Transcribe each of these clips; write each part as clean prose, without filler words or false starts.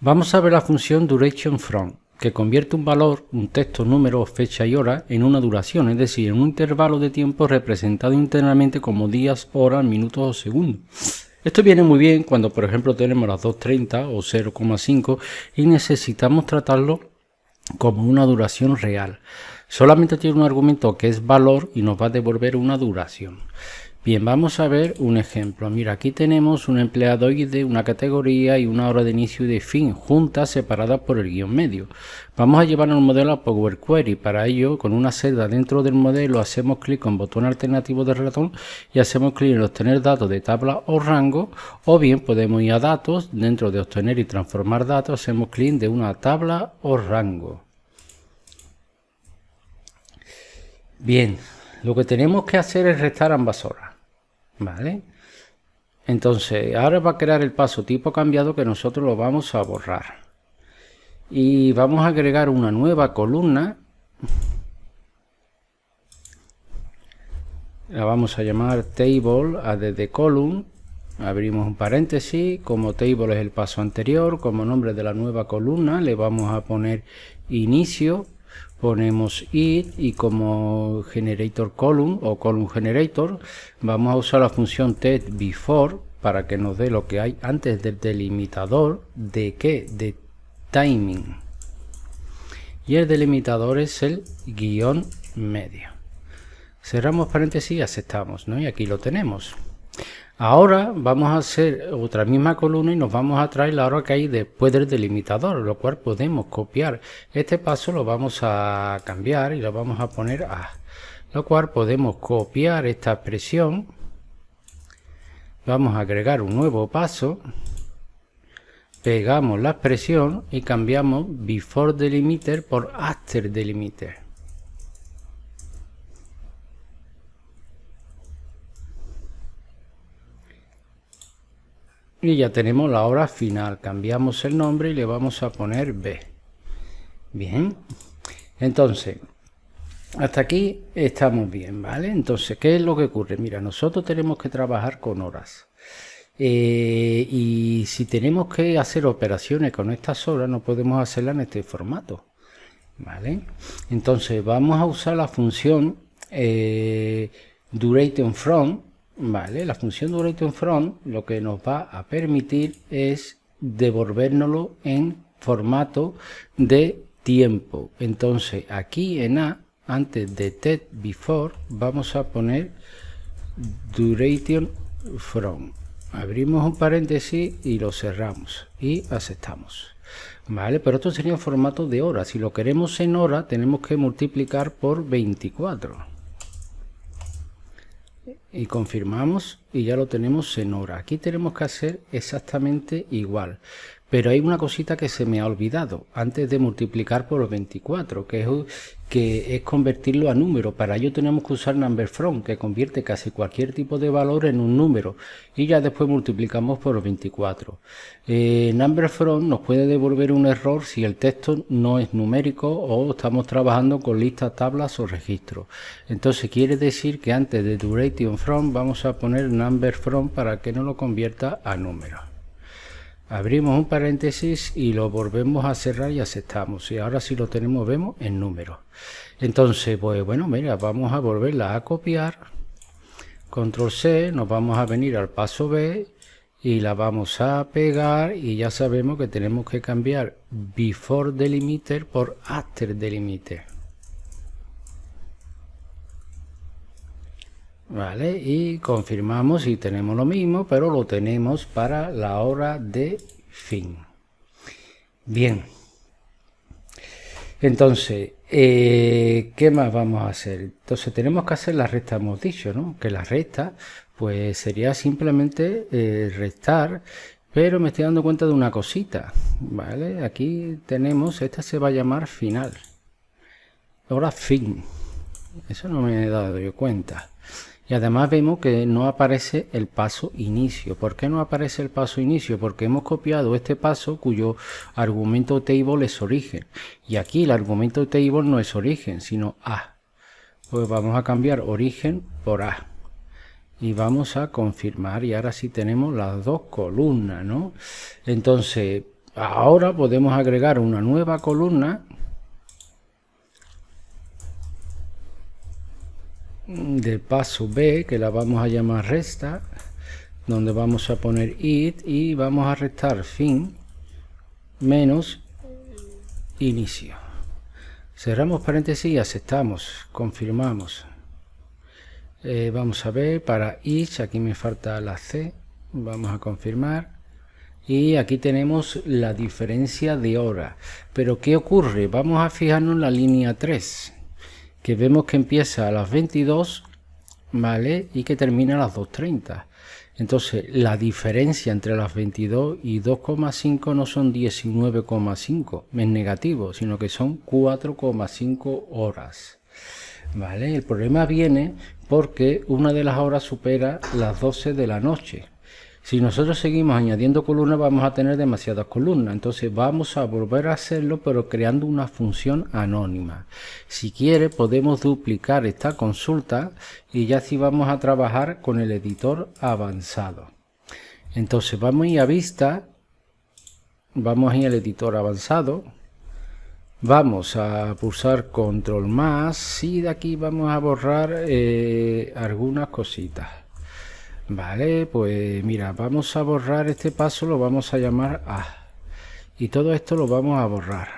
Vamos a ver la función DurationFrom, que convierte un valor, un texto, número, fecha y hora en una duración, es decir, en un intervalo de tiempo representado internamente como días, horas, minutos o segundos. Esto viene muy bien cuando, por ejemplo, tenemos las 2.30 o 0,5 y necesitamos tratarlo como una duración real. Solamente tiene un argumento que es valor y nos va a devolver una duración. Bien, vamos a ver un ejemplo. Mira, aquí tenemos un empleadoide, una categoría y una hora de inicio y de fin, juntas, separadas por el guión medio. Vamos a llevar el modelo a Power Query. Para ello, con una celda dentro del modelo, hacemos clic con botón alternativo del ratón y hacemos clic en obtener datos de tabla o rango, o bien podemos ir a datos, dentro de obtener y transformar datos, hacemos clic de una tabla o rango. Bien, lo que tenemos que hacer es restar ambas horas. ¿Vale? Entonces, ahora va a crear el paso tipo cambiado que nosotros lo vamos a borrar. Y vamos a agregar una nueva columna. La vamos a llamar table add column. Abrimos un paréntesis. Como table es el paso anterior, como nombre de la nueva columna le vamos a poner inicio. Ponemos it y como generator column o column generator vamos a usar la función textBefore para que nos dé lo que hay antes del delimitador de qué, de timing, y el delimitador es el guión medio. Cerramos paréntesis y aceptamos, ¿no? Y aquí lo tenemos. Ahora vamos a hacer otra misma columna y nos vamos a traer la hora que hay después del delimitador, lo cual podemos copiar. Este paso lo vamos a cambiar y lo vamos a poner a, lo cual podemos copiar esta expresión. Vamos a agregar un nuevo paso, pegamos la expresión y cambiamos before delimiter por after delimiter. Y ya tenemos la hora final. Cambiamos el nombre y le vamos a poner B. Bien. Entonces, hasta aquí estamos bien, ¿vale? Entonces, ¿qué es lo que ocurre? Mira, nosotros tenemos que trabajar con horas. Y si tenemos que hacer operaciones con estas horas, no podemos hacerlas en este formato, ¿vale? Entonces, vamos a usar la función DurationFrom. Vale, la función DurationFrom lo que nos va a permitir es devolvérnoslo en formato de tiempo. Entonces aquí en A, antes de textBefore, vamos a poner DurationFrom. Abrimos un paréntesis y lo cerramos y aceptamos. Vale, pero esto sería en formato de hora. Si lo queremos en hora, tenemos que multiplicar por 24. Y confirmamos y ya lo tenemos en hora. Aquí tenemos que hacer exactamente igual, pero hay una cosita que se me ha olvidado antes de multiplicar por 24, que es convertirlo a número. Para ello tenemos que usar numberFrom, que convierte casi cualquier tipo de valor en un número, y ya después multiplicamos por 24. numberFrom nos puede devolver un error si el texto no es numérico o estamos trabajando con listas, tablas o registros. Entonces quiere decir que antes de DurationFrom vamos a poner numberFrom para que no lo convierta a número. Abrimos un paréntesis y lo volvemos a cerrar y aceptamos. Y ahora si lo tenemos vemos en números. Entonces, pues bueno, mira, vamos a volverla a copiar. Control C, nos vamos a venir al paso B y la vamos a pegar y ya sabemos que tenemos que cambiar before delimiter por after delimiter. Vale, y confirmamos y tenemos lo mismo, pero lo tenemos para la hora de fin. Bien. Entonces, ¿qué más vamos a hacer? Entonces tenemos que hacer la resta, hemos dicho, ¿no? Que la resta, pues sería simplemente restar, pero me estoy dando cuenta de una cosita, ¿vale? Aquí tenemos, esta se va a llamar final. Ahora fin. Eso no me he dado yo cuenta. Y además vemos que no aparece el paso inicio. ¿Por qué no aparece el paso inicio? Porque hemos copiado este paso cuyo argumento table es origen. Y aquí el argumento table no es origen, sino A. Pues vamos a cambiar origen por A. Y vamos a confirmar. Y ahora sí tenemos las dos columnas, ¿no? Entonces, Ahora podemos agregar una nueva columna del paso B, que la vamos a llamar resta, donde vamos a poner it y vamos a restar fin menos inicio. Cerramos paréntesis y aceptamos, confirmamos. Vamos a ver para each, aquí me falta la C, vamos a confirmar. Y aquí tenemos la diferencia de hora. Pero ¿qué ocurre? Vamos a fijarnos en la línea 3, que vemos que empieza a las 22, ¿vale? Y que termina a las 2:30. Entonces, la diferencia entre las 22 y 2,5 no son 19,5, es negativo, sino que son 4,5 horas. ¿Vale? El problema viene porque una de las horas supera las 12 de la noche. Si nosotros seguimos añadiendo columnas, vamos a tener demasiadas columnas. Entonces vamos a volver a hacerlo, pero creando una función anónima. Si quiere, podemos duplicar esta consulta y ya así vamos a trabajar con el editor avanzado. Entonces vamos a ir a vista, vamos a ir al editor avanzado, vamos a pulsar control más y de aquí vamos a borrar algunas cositas. Vale, pues mira, vamos a borrar este paso, lo vamos a llamar A. Y todo esto lo vamos a borrar.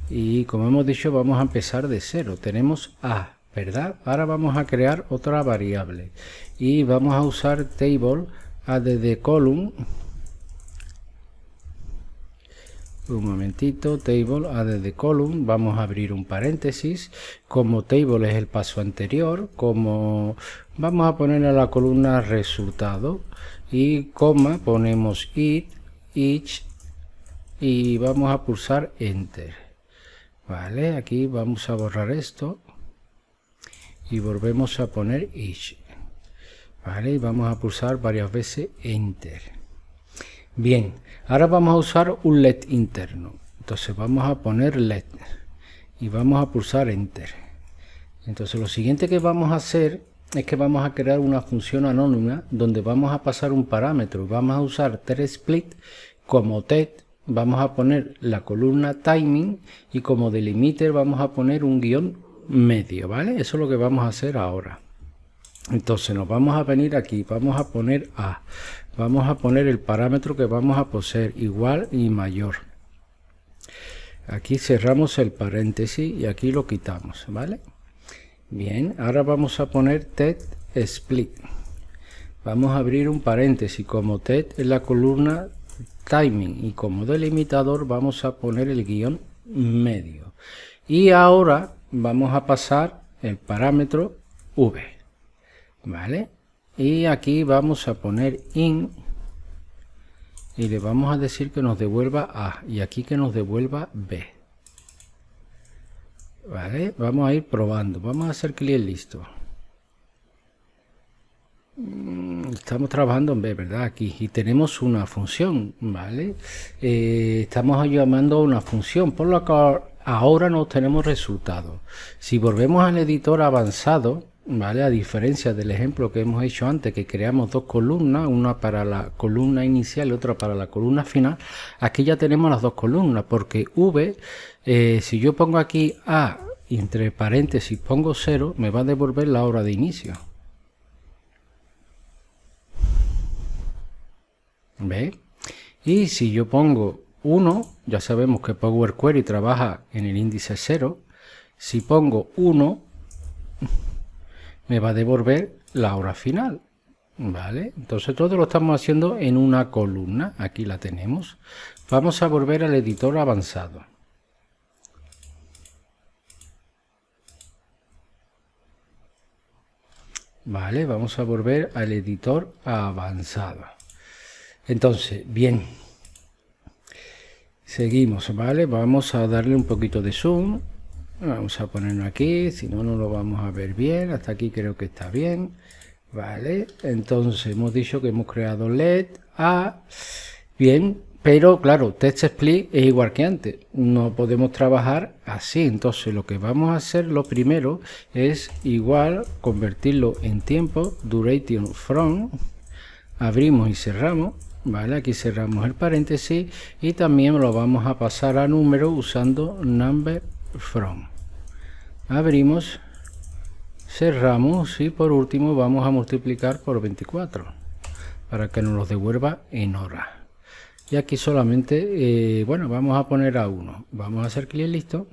Y como hemos dicho, vamos a empezar de cero. Tenemos A, ¿verdad? Ahora vamos a crear otra variable. Y vamos a usar table add column. Un momentito, table add column, vamos a abrir un paréntesis, como table es el paso anterior, como vamos a poner a la columna resultado y coma ponemos it, each y vamos a pulsar enter. Vale, aquí vamos a borrar esto y volvemos a poner each. Vale, y vamos a pulsar varias veces enter. Bien, ahora vamos a usar un LED interno. Entonces vamos a poner LED y vamos a pulsar enter. Entonces lo siguiente que vamos a hacer es que vamos a crear una función anónima donde vamos a pasar un parámetro. Vamos a usar TEDSplit como TED. Vamos a poner la columna timing y como delimiter vamos a poner un guión medio, ¿vale? Eso es lo que vamos a hacer ahora. Entonces nos vamos a venir aquí, vamos a poner A, vamos a poner el parámetro que vamos a poseer, igual y mayor. Aquí cerramos el paréntesis y aquí lo quitamos, ¿vale? Bien, ahora vamos a poner TEDSplit. Vamos a abrir un paréntesis, como TED es la columna timing y como delimitador vamos a poner el guión medio. Y ahora vamos a pasar el parámetro V. ¿Vale? Y aquí vamos a poner in y le vamos a decir que nos devuelva A y aquí que nos devuelva B. ¿Vale? Vamos a ir probando. Vamos a hacer clic en listo. Estamos trabajando en B, ¿verdad? Aquí y tenemos una función, ¿vale? Estamos llamando a una función, por lo que ahora no tenemos resultados. Si volvemos al editor avanzado, ¿vale? A diferencia del ejemplo que hemos hecho antes, que creamos dos columnas, una para la columna inicial y otra para la columna final, aquí ya tenemos las dos columnas, porque V, si yo pongo aquí A y entre paréntesis pongo 0, me va a devolver la hora de inicio. ¿Ve? Y si yo pongo 1, ya sabemos que Power Query trabaja en el índice 0, si pongo 1, me va a devolver la hora final, ¿vale? Entonces todo lo estamos haciendo en una columna, aquí la tenemos. Vamos a volver al editor avanzado. Vale, vamos a volver al editor avanzado. Entonces, bien. Seguimos, ¿vale? Vamos a darle un poquito de zoom. Vamos a ponerlo aquí, si no, no lo vamos a ver bien. Hasta aquí creo que está bien. Vale, entonces hemos dicho que hemos creado LED A. Bien, pero claro, TEDSplit es igual que antes. No podemos trabajar así. Entonces lo que vamos a hacer, lo primero, es igual, convertirlo en tiempo, duration from. Abrimos y cerramos. ¿vale? Aquí cerramos el paréntesis y también lo vamos a pasar a número usando number from. Abrimos, cerramos y por último vamos a multiplicar por 24 para que nos lo devuelva en horas. Y aquí solamente, bueno, vamos a poner a 1. Vamos a hacer clic en listo.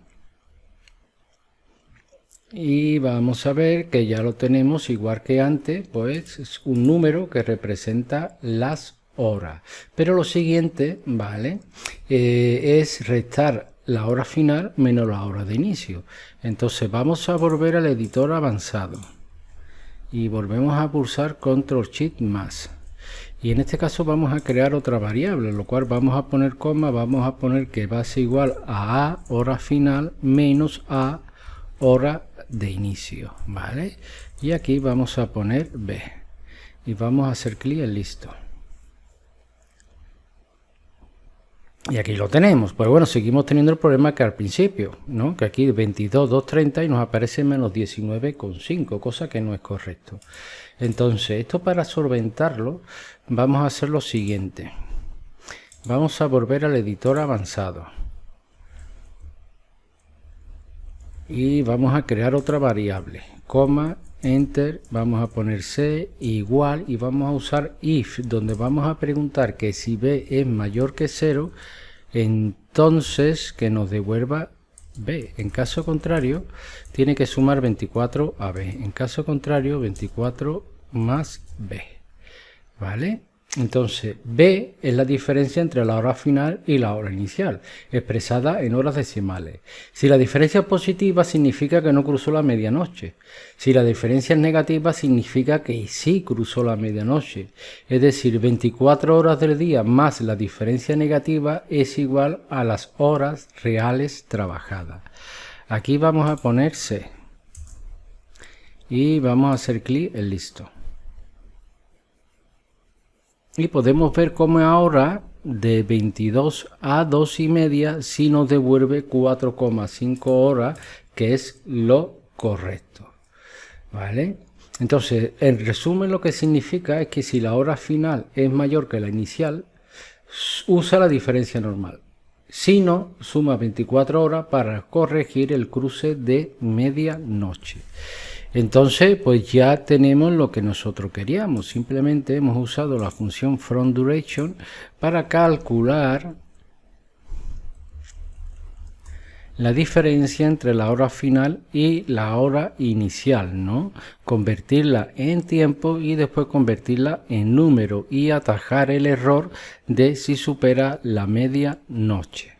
Y vamos a ver que ya lo tenemos igual que antes, pues es un número que representa las horas. Pero lo siguiente, ¿vale? Es restar la hora final menos la hora de inicio. Entonces vamos a volver al editor avanzado. Y volvemos a pulsar Control Shift más. Y en este caso vamos a crear otra variable, lo cual vamos a poner coma, vamos a poner que va a ser igual a hora final menos a hora de inicio, ¿vale? Y aquí vamos a poner B y vamos a hacer clic en listo. Y aquí lo tenemos. Pues bueno, seguimos teniendo el problema que al principio, ¿no? Que aquí 22,230 y nos aparece menos 19,5, cosa que no es correcto. Entonces, esto para solventarlo, vamos a hacer lo siguiente. Vamos a volver al editor avanzado. Y vamos a crear otra variable, coma, enter, vamos a poner c igual y vamos a usar if, donde vamos a preguntar que si b es mayor que 0, entonces que nos devuelva b. En caso contrario, tiene que sumar 24 a b. En caso contrario, 24 más b. ¿Vale? Entonces, b es la diferencia entre la hora final y la hora inicial, expresada en horas decimales. Si la diferencia es positiva, significa que no cruzó la medianoche. Si la diferencia es negativa, significa que sí cruzó la medianoche. Es decir, 24 horas del día más la diferencia negativa es igual a las horas reales trabajadas. Aquí vamos a poner C. Y vamos a hacer clic en listo. Y podemos ver cómo ahora de 22 a 2,5 sí nos devuelve 4,5 horas, que es lo correcto. ¿Vale? Entonces, en resumen, lo que significa es que si la hora final es mayor que la inicial, usa la diferencia normal. Si no, suma 24 horas para corregir el cruce de medianoche. Entonces, pues ya tenemos lo que nosotros queríamos. Simplemente hemos usado la función FromDuration para calcular la diferencia entre la hora final y la hora inicial, ¿no? Convertirla en tiempo y después convertirla en número y atajar el error de si supera la medianoche.